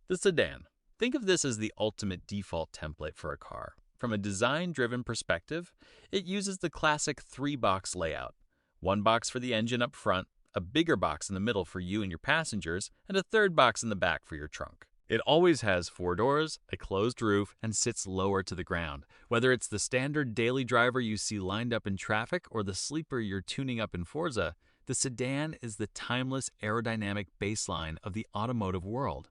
The sedan. Think of this as the ultimate default template for a car. From a design-driven perspective, it uses the classic three-box layout. One box for the engine up front, a bigger box in the middle for you and your passengers, and a third box in the back for your trunk. It always has four doors, a closed roof, and sits lower to the ground. Whether it's the standard daily driver you see lined up in traffic or the sleeper you're tuning up in Forza, the sedan is the timeless aerodynamic baseline of the automotive world.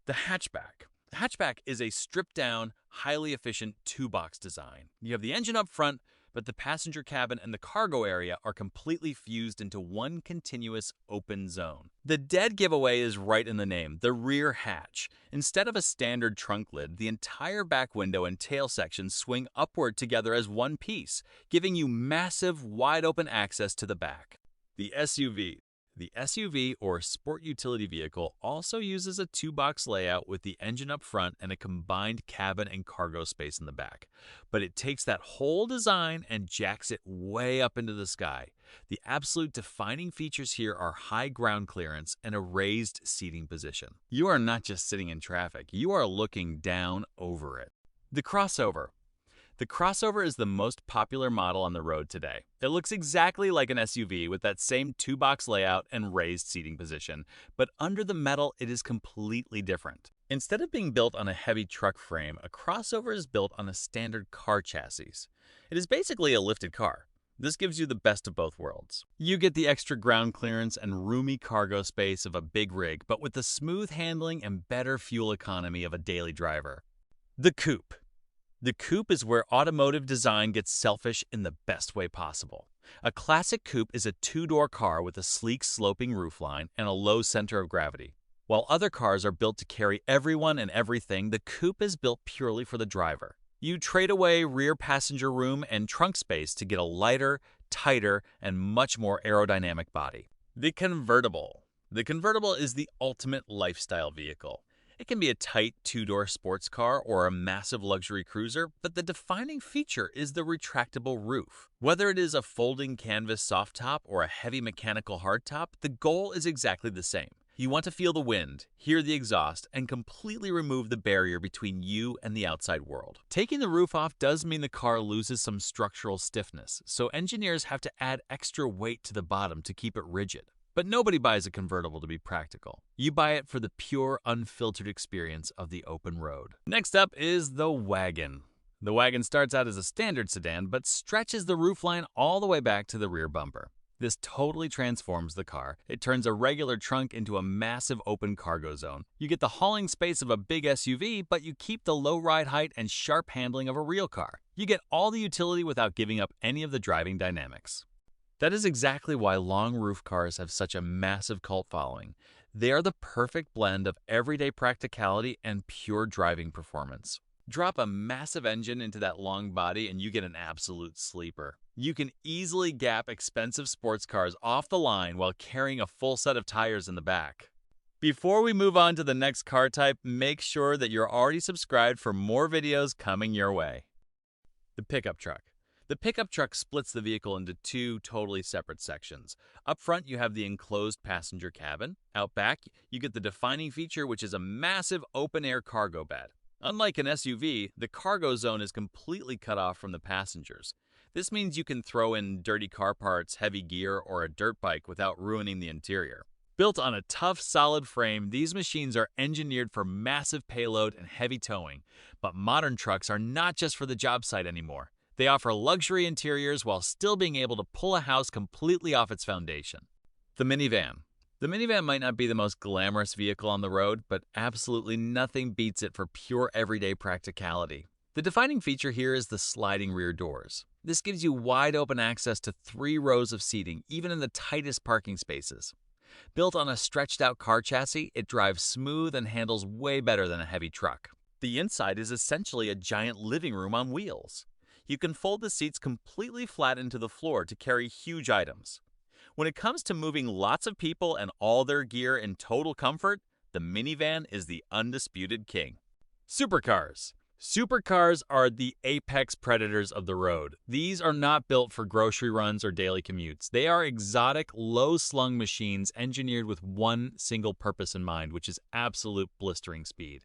The hatchback. The hatchback is a stripped-down, highly efficient two-box design. You have the engine up front, but the passenger cabin and the cargo area are completely fused into one continuous open zone. The dead giveaway is right in the name, the rear hatch. Instead of a standard trunk lid, the entire back window and tail sections swing upward together as one piece, giving you massive, wide-open access to the back. The SUV. The SUV, or Sport Utility Vehicle, also uses a two-box layout with the engine up front and a combined cabin and cargo space in the back. But it takes that whole design and jacks it way up into the sky. The absolute defining features here are high ground clearance and a raised seating position. You are not just sitting in traffic, you are looking down over it. The crossover. The crossover is the most popular model on the road today. It looks exactly like an SUV with that same two-box layout and raised seating position, but under the metal it is completely different. Instead of being built on a heavy truck frame, a crossover is built on a standard car chassis. It is basically a lifted car. This gives you the best of both worlds. You get the extra ground clearance and roomy cargo space of a big rig, but with the smooth handling and better fuel economy of a daily driver. The Coupe. The Coupe is where automotive design gets selfish in the best way possible. A classic coupe is a two-door car with a sleek sloping roofline and a low center of gravity. While other cars are built to carry everyone and everything, the coupe is built purely for the driver. You trade away rear passenger room and trunk space to get a lighter, tighter, and much more aerodynamic body. The Convertible. The Convertible is the ultimate lifestyle vehicle. It can be a tight two-door sports car or a massive luxury cruiser, but the defining feature is the retractable roof. Whether it is a folding canvas soft top or a heavy mechanical hardtop, the goal is exactly the same. You want to feel the wind, hear the exhaust, and completely remove the barrier between you and the outside world. Taking the roof off does mean the car loses some structural stiffness, so engineers have to add extra weight to the bottom to keep it rigid. But nobody buys a convertible to be practical. You buy it for the pure, unfiltered experience of the open road. Next up is the Wagon. The Wagon starts out as a standard sedan, but stretches the roofline all the way back to the rear bumper. This totally transforms the car. It turns a regular trunk into a massive open cargo zone. You get the hauling space of a big SUV, but you keep the low ride height and sharp handling of a real car. You get all the utility without giving up any of the driving dynamics. That is exactly why long roof cars have such a massive cult following. They are the perfect blend of everyday practicality and pure driving performance. Drop a massive engine into that long body and you get an absolute sleeper. You can easily gap expensive sports cars off the line while carrying a full set of tires in the back. Before we move on to the next car type, make sure that you're already subscribed for more videos coming your way. The pickup truck. The pickup truck splits the vehicle into two totally separate sections. Up front, you have the enclosed passenger cabin. Out back, you get the defining feature, which is a massive open-air cargo bed. Unlike an SUV, the cargo zone is completely cut off from the passengers. This means you can throw in dirty car parts, heavy gear, or a dirt bike without ruining the interior. Built on a tough, solid frame, these machines are engineered for massive payload and heavy towing. But modern trucks are not just for the job site anymore. They offer luxury interiors while still being able to pull a house completely off its foundation. The minivan. The minivan might not be the most glamorous vehicle on the road, but absolutely nothing beats it for pure everyday practicality. The defining feature here is the sliding rear doors. This gives you wide open access to 3 rows of seating, even in the tightest parking spaces. Built on a stretched out car chassis, it drives smooth and handles way better than a heavy truck. The inside is essentially a giant living room on wheels. You can fold the seats completely flat into the floor to carry huge items. When it comes to moving lots of people and all their gear in total comfort, the minivan is the undisputed king. Supercars. Supercars are the apex predators of the road. These are not built for grocery runs or daily commutes. They are exotic, low-slung machines engineered with one single purpose in mind, which is absolute blistering speed.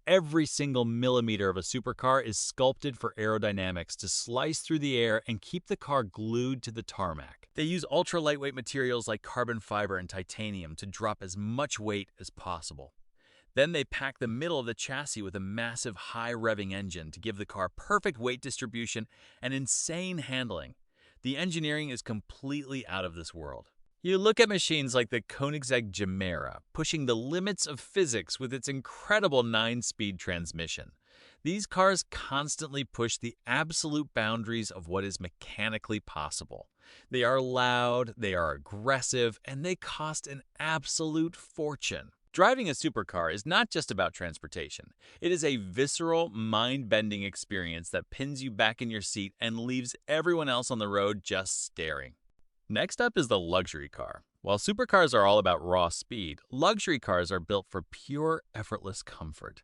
Every single millimeter of a supercar is sculpted for aerodynamics to slice through the air and keep the car glued to the tarmac. They use ultra-lightweight materials like carbon fiber and titanium to drop as much weight as possible. Then they pack the middle of the chassis with a massive high-revving engine to give the car perfect weight distribution and insane handling. The engineering is completely out of this world. You look at machines like the Koenigsegg Gemera, pushing the limits of physics with its incredible 9-speed transmission. These cars constantly push the absolute boundaries of what is mechanically possible. They are loud, they are aggressive, and they cost an absolute fortune. Driving a supercar is not just about transportation. It is a visceral, mind-bending experience that pins you back in your seat and leaves everyone else on the road just staring. Next up is the luxury car. While supercars are all about raw speed, luxury cars are built for pure, effortless comfort.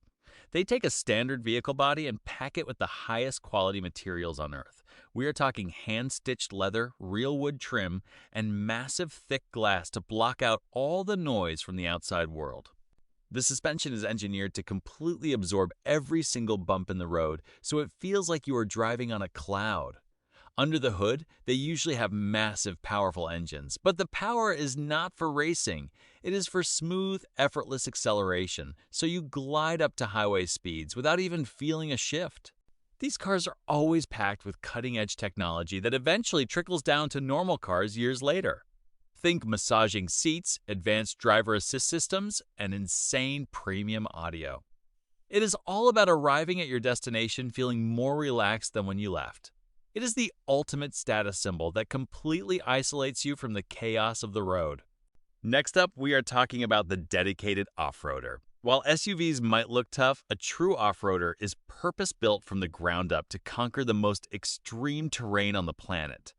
They take a standard vehicle body and pack it with the highest quality materials on earth. We are talking hand-stitched leather, real wood trim, and massive thick glass to block out all the noise from the outside world. The suspension is engineered to completely absorb every single bump in the road, so it feels like you are driving on a cloud. Under the hood, they usually have massive, powerful engines, but the power is not for racing. It is for smooth, effortless acceleration, so you glide up to highway speeds without even feeling a shift. These cars are always packed with cutting-edge technology that eventually trickles down to normal cars years later. Think massaging seats, advanced driver assist systems, and insane premium audio. It is all about arriving at your destination feeling more relaxed than when you left. It is the ultimate status symbol that completely isolates you from the chaos of the road. Next up, we are talking about the dedicated off-roader. While SUVs might look tough, a true off-roader is purpose-built from the ground up to conquer the most extreme terrain on the planet.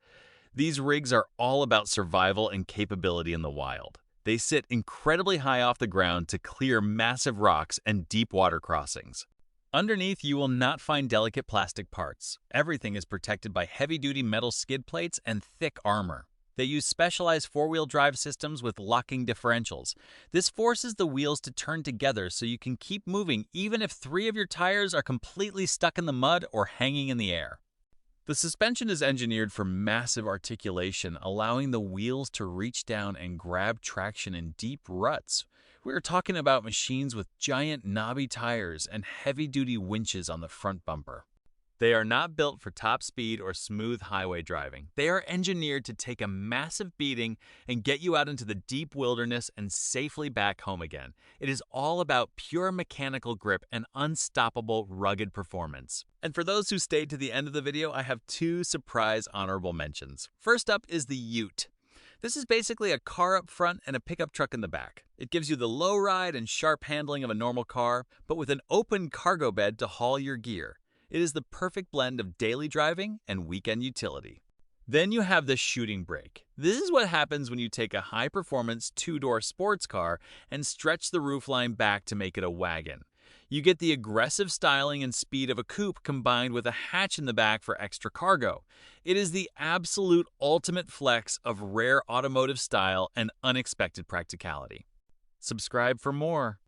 These rigs are all about survival and capability in the wild. They sit incredibly high off the ground to clear massive rocks and deep water crossings. Underneath, you will not find delicate plastic parts. Everything is protected by heavy-duty metal skid plates and thick armor. They use specialized four-wheel drive systems with locking differentials. This forces the wheels to turn together so you can keep moving even if 3 of your tires are completely stuck in the mud or hanging in the air. The suspension is engineered for massive articulation, allowing the wheels to reach down and grab traction in deep ruts. We are talking about machines with giant knobby tires and heavy-duty winches on the front bumper. They are not built for top speed or smooth highway driving. They are engineered to take a massive beating and get you out into the deep wilderness and safely back home again. It is all about pure mechanical grip and unstoppable, rugged performance. And for those who stayed to the end of the video, I have 2 surprise honorable mentions. First up is the Ute. This is basically a car up front and a pickup truck in the back. It gives you the low ride and sharp handling of a normal car, but with an open cargo bed to haul your gear. It is the perfect blend of daily driving and weekend utility. Then you have the shooting brake. This is what happens when you take a high-performance 2-door sports car and stretch the roofline back to make it a wagon. You get the aggressive styling and speed of a coupe combined with a hatch in the back for extra cargo. It is the absolute ultimate flex of rare automotive style and unexpected practicality. Subscribe for more.